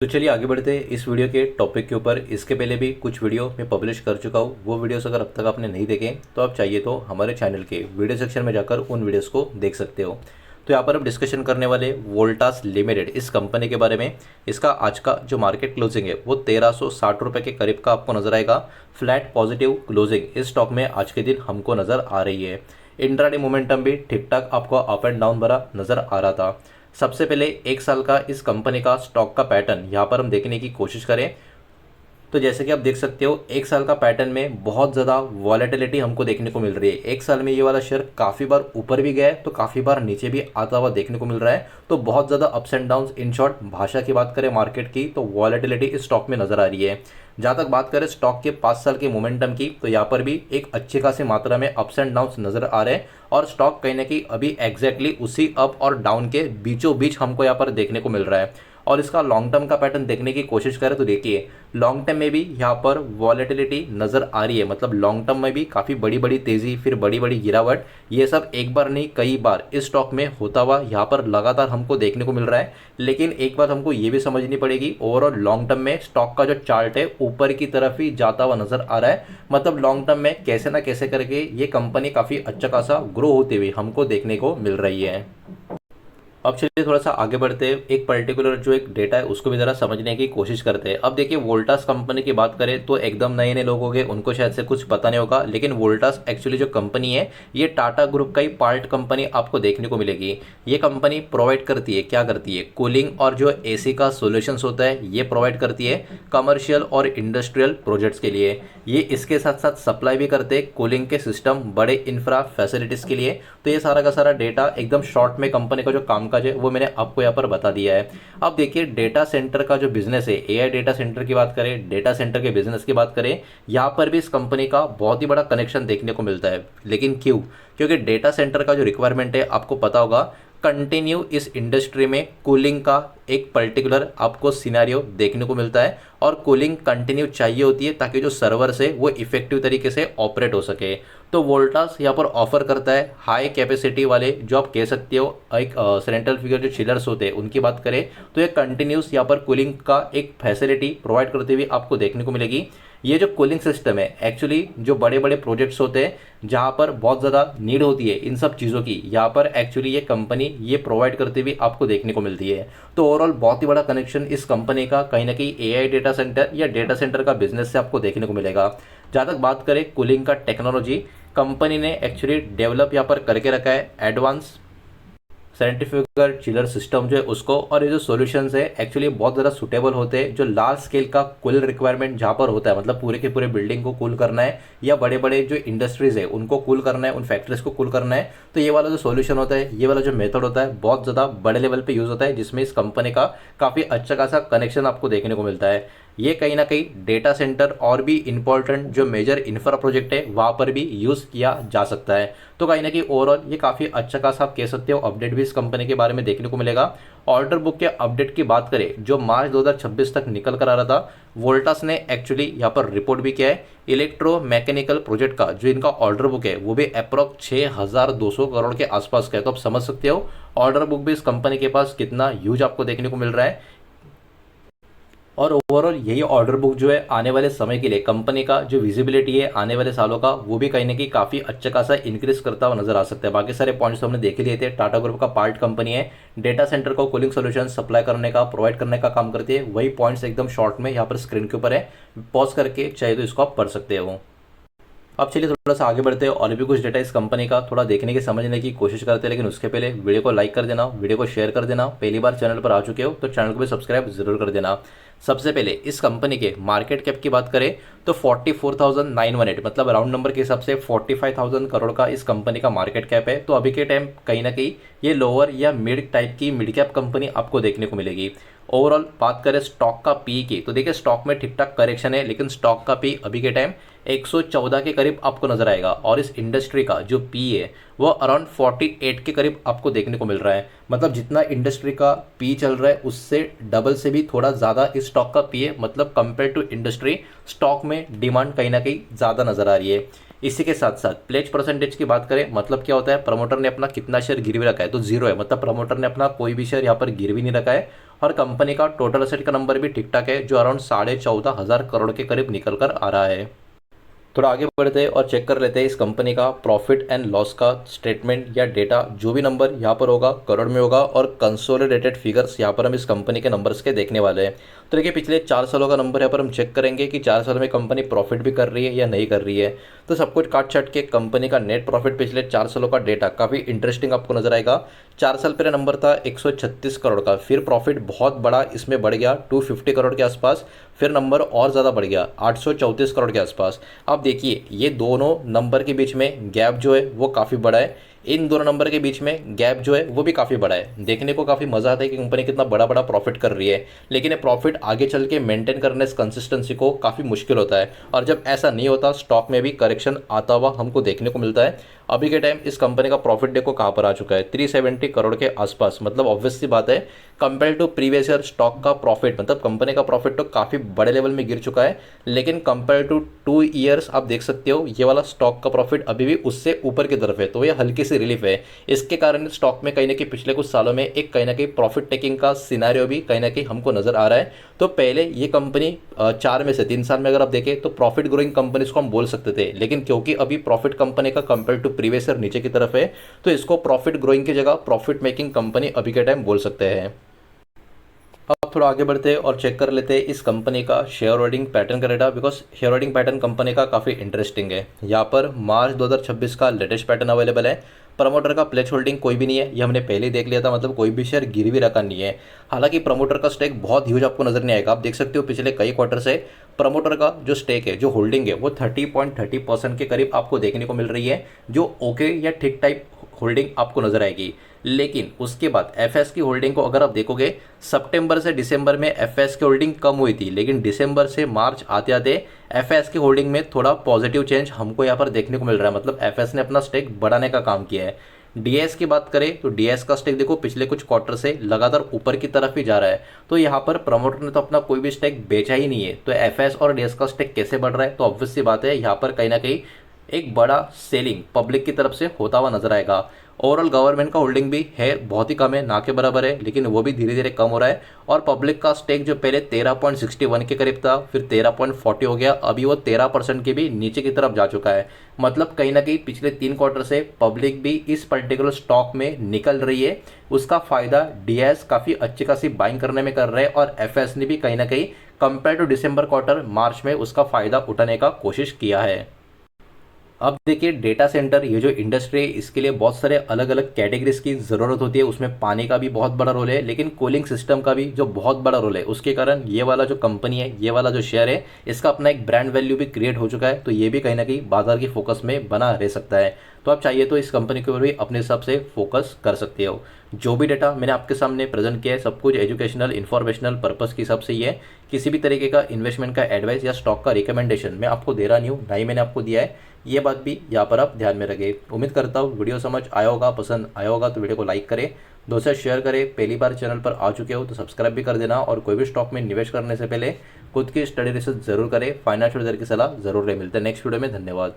तो चलिए आगे बढ़ते हैं इस वीडियो के टॉपिक के ऊपर। इसके पहले भी कुछ वीडियो मैं पब्लिश कर चुका हूँ, वो वीडियोस अगर अब तक आपने नहीं देखे तो आप चाहिए तो हमारे चैनल के वीडियो सेक्शन में जाकर उन वीडियोस को देख सकते हो। तो यहाँ पर हम डिस्कशन करने वाले वोल्टास लिमिटेड इस कंपनी के बारे में। इसका आज का जो मार्केट क्लोजिंग है वो 1360 रुपये के करीब का आपको नजर आएगा। फ्लैट पॉजिटिव क्लोजिंग इस स्टॉक में आज के दिन हमको नजर आ रही है। इंट्राडे मोमेंटम भी ठीक ठाक आपको अप एंड डाउन भरा नजर आ रहा था। सबसे पहले एक साल का इस कंपनी का स्टॉक का पैटर्न यहाँ पर हम देखने की कोशिश करें तो जैसे कि आप देख सकते हो एक साल का पैटर्न में बहुत ज़्यादा वॉलेटिलिटी हमको देखने को मिल रही है। एक साल में ये वाला शेयर काफ़ी बार ऊपर भी गया है तो काफ़ी बार नीचे भी आता हुआ देखने को मिल रहा है। तो बहुत ज़्यादा ups and downs, in short भाषा की बात करें मार्केट की तो वॉलेटिलिटी इस स्टॉक में नजर आ रही है। जहाँ तक बात करें स्टॉक के 5 साल के मोमेंटम की तो यहाँ पर भी एक अच्छी खासी मात्रा में अप्स एंड डाउन्स नजर आ रहे हैं और स्टॉक कहीं ना कहीं अभी एग्जैक्टली उसी अप और डाउन के बीचों बीच हमको यहाँ पर देखने को मिल रहा है। और इसका लॉन्ग टर्म का पैटर्न देखने की कोशिश करें तो देखिए लॉन्ग टर्म में भी यहाँ पर वॉलेटिलिटी नजर आ रही है। मतलब लॉन्ग टर्म में भी काफ़ी बड़ी बड़ी तेज़ी, फिर बड़ी बड़ी गिरावट, ये सब एक बार नहीं कई बार इस स्टॉक में होता हुआ यहाँ पर लगातार हमको देखने को मिल रहा है। लेकिन एक बात हमको ये भी समझनी पड़ेगी, ओवरऑल लॉन्ग टर्म में स्टॉक का जो चार्ट है ऊपर की तरफ ही जाता हुआ नजर आ रहा है। मतलब लॉन्ग टर्म में कैसे ना कैसे करके ये कंपनी काफ़ी अच्छा खासा ग्रो होते हुए हमको देखने को मिल रही है। अब चलिए थोड़ा सा आगे बढ़ते हैं, एक पर्टिकुलर जो एक डेटा है उसको भी ज़रा समझने की कोशिश करते हैं। अब देखिए वोल्टास कंपनी की बात करें तो एकदम नए नए लोग होंगे, उनको शायद से कुछ पता नहीं होगा, लेकिन वोल्टास एक्चुअली जो कंपनी है ये टाटा ग्रुप का ही पार्ट कंपनी आपको देखने को मिलेगी। ये कंपनी प्रोवाइड करती है, क्या करती है, कूलिंग और जो एसी का सोल्यूशंस होता है ये प्रोवाइड करती है कमर्शियल और इंडस्ट्रियल प्रोजेक्ट्स के लिए। ये इसके साथ साथ सप्लाई भी करते हैं कूलिंग के सिस्टम बड़े इंफ्रा फैसिलिटीज़ के लिए। तो ये सारा का सारा डेटा एकदम शॉर्ट में कंपनी का जो कामकाज है वो मैंने आपको यहाँ पर बता दिया है। अब देखिए डेटा सेंटर का जो बिजनेस है, एआई डेटा सेंटर की बात करें, डेटा सेंटर के बिजनेस की बात करें, यहाँ पर भी इस कंपनी का बहुत ही बड़ा कनेक्शन देखने को मिलता है। लेकिन क्यों? क्योंकि डेटा सेंटर का जो रिक्वायरमेंट है आपको पता होगा कंटिन्यू इस इंडस्ट्री में कूलिंग का एक पर्टिकुलर आपको सिनेरियो देखने को मिलता है और कूलिंग कंटिन्यू चाहिए होती है ताकि जो सर्वर्स है वो इफेक्टिव तरीके से ऑपरेट हो सके। तो वोल्टास यहाँ पर ऑफर करता है हाई कैपेसिटी वाले, जो आप कह सकते हो एक सेंट्रल फिगर जो चिलर्स होते हैं उनकी बात करें तो ये कंटिन्यूस यहाँ पर कूलिंग का एक फैसिलिटी प्रोवाइड करते हुए आपको देखने को मिलेगी। ये जो कूलिंग सिस्टम है एक्चुअली जो बड़े बड़े प्रोजेक्ट्स होते हैं जहाँ पर बहुत ज़्यादा नीड होती है इन सब चीज़ों की, यहाँ पर एक्चुअली ये कंपनी ये प्रोवाइड करते हुए आपको देखने को मिलती है। तो ओवरऑल बहुत ही बड़ा कनेक्शन इस कंपनी का कहीं ना कहीं एआई डेटा सेंटर या डेटा सेंटर का बिजनेस से आपको देखने को मिलेगा। जहाँ तक बात करें कूलिंग का टेक्नोलॉजी, कंपनी ने एक्चुअली डेवलप यहाँ पर करके रखा है एडवांस सेंट्रीफ्यूगल चिलर सिस्टम जो है उसको। और ये जो सॉल्यूशंस है एक्चुअली बहुत ज़्यादा सुटेबल होते हैं जो लार्ज स्केल का कूल रिक्वायरमेंट जहाँ पर होता है, मतलब पूरे के पूरे बिल्डिंग को कूल करना है या बड़े बड़े जो इंडस्ट्रीज है उनको कूल करना है, उन फैक्ट्रीज को कूल करना है। तो ये वाला जो सॉल्यूशन होता है, ये वाला जो मेथड होता है बहुत ज़्यादा बड़े लेवल पे यूज़ होता है, जिसमें इस कंपनी का काफ़ी अच्छा खासा कनेक्शन आपको देखने को मिलता है। ये कहीं ना कहीं डेटा सेंटर और भी इंपॉर्टेंट जो मेजर इंफ्रा प्रोजेक्ट है वहाँ पर भी यूज़ किया जा सकता है। तो कहीं ना कहीं ओवरऑल ये काफ़ी अच्छा खासा आप कह सकते हो अपडेट भी इस कंपनी के बारे में देखने को मिलेगा। ऑर्डर बुक के अपडेट की बात करें जो मार्च 2026 तक निकल कर आ रहा था, वोल्टास ने एक्चुअली यहाँ पर रिपोर्ट भी किया है इलेक्ट्रो मैकेनिकल प्रोजेक्ट का जो इनका ऑर्डर बुक है वो भी अप्रॉक्स 6200 करोड़ के आसपास का है। तो आप समझ सकते हो ऑर्डर बुक भी इस कंपनी के पास कितना ह्यूज आपको देखने को मिल रहा है। और ओवरऑल यही ऑर्डर बुक जो है आने वाले समय के लिए कंपनी का जो विजिबिलिटी है आने वाले सालों का वो भी कहीं ना कहीं काफ़ी अच्छा खासा इंक्रीज करता हुआ नजर आ सकता है। बाकी सारे पॉइंट्स तो हमने देख ही लिए थे। टाटा ग्रुप का पार्ट कंपनी है, डेटा सेंटर को कूलिंग सोल्यूशन सप्लाई करने का प्रोवाइड करने का काम करती है। वही पॉइंट्स एकदम शॉर्ट में यहाँ पर स्क्रीन के ऊपर है, पॉज करके चाहे तो इसको आप पढ़ सकते हो। अब चलिए थोड़ा सा आगे बढ़ते हैं और भी कुछ डेटा इस कंपनी का थोड़ा देखने की समझने की कोशिश करते हैं। लेकिन उसके पहले वीडियो को लाइक कर देना, वीडियो को शेयर कर देना। पहली बार चैनल पर आ चुके हो तो चैनल को भी सब्सक्राइब जरूर कर देना। सबसे पहले इस कंपनी के मार्केट कैप की बात करें तो 44,918 मतलब राउंड नंबर के हिसाब से 45,000 करोड़ का इस कंपनी का मार्केट कैप है। तो अभी के टाइम कहीं ना कहीं ये लोअर या मिड टाइप की मिड कैप कंपनी आपको देखने को मिलेगी। ओवरऑल बात करें स्टॉक का पी की तो देखिए स्टॉक में ठीक ठाक करेक्शन है, लेकिन स्टॉक का पी अभी के टाइम 114 के करीब आपको नजर आएगा और इस इंडस्ट्री का जो पी है वो अराउंड 48 के करीब आपको देखने को मिल रहा है। मतलब जितना इंडस्ट्री का पी चल रहा है उससे डबल से भी थोड़ा ज़्यादा इस स्टॉक का पी है। मतलब कंपेयर टू इंडस्ट्री स्टॉक में डिमांड कहीं ना कहीं ज़्यादा नजर आ रही है। इसी के साथ साथ प्लेज परसेंटेज की बात करें, मतलब क्या होता है, प्रमोटर ने अपना कितना शेयर गिरवी रखा है तो जीरो है। मतलब प्रमोटर ने अपना कोई भी शेयर यहाँ पर गिरवी नहीं रखा है और कंपनी का टोटल एसेट का नंबर भी ठीक ठाक है, जो अराउंड 14,500 करोड़ के करीब निकल कर आ रहा है। थोड़ा आगे बढ़ते हैं और चेक कर लेते हैं इस कंपनी का प्रॉफिट एंड लॉस का स्टेटमेंट या डेटा। जो भी नंबर यहाँ पर होगा करोड़ में होगा और कंसोलिडेटेड फिगर्स यहाँ पर हम इस कंपनी के नंबर्स के देखने वाले हैं। तो देखिए पिछले 4 सालों का नंबर यहाँ पर हम चेक करेंगे कि 4 साल में कंपनी प्रॉफिट भी कर रही है या नहीं कर रही है। तो सब कुछ काट छाट के कंपनी का नेट प्रॉफिट पिछले 4 सालों का डेटा काफ़ी इंटरेस्टिंग आपको नजर आएगा। 4 साल पहले नंबर था 136 करोड़ का, फिर प्रॉफिट बहुत बड़ा इसमें बढ़ गया 250 करोड़ के आसपास, फिर नंबर और ज़्यादा बढ़ गया 834 करोड़ के आसपास। आप देखिए ये दोनों नंबर के बीच में गैप जो है वो काफ़ी बड़ा है, इन दोनों नंबर के बीच में गैप जो है वो भी काफ़ी बड़ा है। देखने को काफ़ी मज़ा आता है कि कंपनी कितना बड़ा बड़ा प्रॉफिट कर रही है, लेकिन ये प्रॉफिट आगे चल के मेंटेन करने इस कंसिस्टेंसी को काफ़ी मुश्किल होता है। और जब ऐसा नहीं होता स्टॉक में भी करेक्शन आता हुआ हमको देखने को मिलता है। अभी के टाइम इस कंपनी का प्रॉफिट देखो कहाँ पर आ चुका है, 370 करोड़ के आसपास। मतलब ऑब्वियस सी बात है compare to previous year stock का प्रॉफिट, मतलब कंपनी का प्रॉफिट तो काफ़ी बड़े लेवल में गिर चुका है, लेकिन कंपेयर टू 2 ईयर्स आप देख सकते हो ये वाला स्टॉक का प्रॉफिट अभी भी उससे ऊपर की तरफ है। तो ये हल्की सी रिलीफ है। इसके कारण स्टॉक में कहीं ना कहीं पिछले कुछ सालों में एक कहीं ना कहीं प्रॉफिट टेकिंग का सिनारियो भी कहीं ना कहीं हमको नजर आ रहा है। तो पहले ये कंपनी 4 में से 3 साल में अगर आप देखें तो प्रॉफिट ग्रोइंग कंपनीज को हम बोल सकते थे, लेकिन क्योंकि अभी प्रॉफिट कंपनी का कंपेयर टू प्रीवियस ईयर नीचे की तरफ है, तो इसको प्रॉफिट ग्रोइंग की जगह प्रॉफिट मेकिंग कंपनी अभी के टाइम बोल सकते हैं। अब थोड़ा आगे बढ़ते हैं और चेक कर लेते हैं इस कंपनी का शेयर होल्डिंग पैटर्न का data, because share holding pattern company का काफ़ी इंटरेस्टिंग है। यहाँ पर मार्च 2026 का लेटेस्ट पैटर्न अवेलेबल है। प्रमोटर का प्लेज होल्डिंग कोई भी नहीं है, ये हमने पहले ही देख लिया था, मतलब कोई भी शेयर गिरवी रखा नहीं है। हालांकि प्रमोटर का स्टेक बहुत ह्यूज आपको नजर नहीं आएगा। आप देख सकते हो पिछले कई क्वार्टर से प्रमोटर का जो स्टेक है, जो होल्डिंग है, वो 30.30% के करीब आपको देखने को मिल रही है, जो ओके या ठीक टाइप होल्डिंग आपको नजर आएगी। लेकिन उसके बाद एफएस की होल्डिंग को अगर आप देखोगे, सितंबर से दिसंबर में एफएस की होल्डिंग कम हुई थी, लेकिन दिसंबर से मार्च आते आते एफएस की होल्डिंग में थोड़ा पॉजिटिव चेंज हमको यहाँ पर देखने को मिल रहा है। मतलब एफएस ने अपना स्टेक बढ़ाने का काम किया है। डीएस की बात करें तो डीएस का स्टेक देखो पिछले कुछ क्वार्टर से लगातार ऊपर की तरफ ही जा रहा है। तो यहाँ पर प्रमोटर ने तो अपना कोई भी स्टेक बेचा ही नहीं है, तो एफएस और डीएस का स्टेक कैसे बढ़ रहा है? तो ऑब्वियस सी बात है यहाँ पर कहीं ना कहीं एक बड़ा सेलिंग पब्लिक की तरफ से होता हुआ नजर आएगा। ओवरऑल गवर्नमेंट का होल्डिंग भी है, बहुत ही कम है, ना के बराबर है, लेकिन वो भी धीरे धीरे कम हो रहा है। और पब्लिक का स्टेक जो पहले 13.61 के करीब था, फिर 13.40 हो गया, अभी वो 13% के भी नीचे की तरफ जा चुका है। मतलब कहीं ना कहीं पिछले 3 क्वार्टर से पब्लिक भी इस पर्टिकुलर स्टॉक में निकल रही है। उसका फायदा डीएस काफ़ी अच्छी खासी बाइंग करने में कर रहे हैं, और एफएस ने भी कहीं ना कहीं कंपेयर टू दिसंबर क्वार्टर मार्च में उसका फायदा उठाने का कोशिश किया है। अब देखिए डेटा सेंटर, ये जो इंडस्ट्री है, इसके लिए बहुत सारे अलग अलग कैटेगरीज की ज़रूरत होती है। उसमें पानी का भी बहुत बड़ा रोल है, लेकिन कूलिंग सिस्टम का भी जो बहुत बड़ा रोल है। उसके कारण ये वाला जो कंपनी है, ये वाला जो शेयर है, इसका अपना एक ब्रांड वैल्यू भी क्रिएट हो चुका है। तो ये भी कहीं ना कहीं बाजार की फोकस में बना रह सकता है। तो आप चाहिए तो इस कंपनी के ऊपर भी अपने हिसाब से फोकस कर सकते हो। जो भी डेटा मैंने आपके सामने प्रेजेंट किया है, सब कुछ एजुकेशनल इन्फॉर्मेशनल पर्पस के हिसाब से ही है। किसी भी तरीके का इन्वेस्टमेंट का एडवाइस या स्टॉक का रिकमेंडेशन मैं आपको दे रहा नहीं हूँ, ना ही मैंने आपको दिया है। ये बात भी यहाँ पर आप ध्यान में रखें। उम्मीद करता हूँ वीडियो समझ आया होगा, पसंद आया होगा तो वीडियो को लाइक करें, दोस्तों शेयर करें। पहली बार चैनल पर आ चुके हो तो सब्सक्राइब भी कर देना, और कोई भी स्टॉक में निवेश करने से पहले खुद की स्टडी रिसर्च जरूर करें, फाइनेंशियल की सलाह जरूर ले। मिलते हैं नेक्स्ट वीडियो में, धन्यवाद।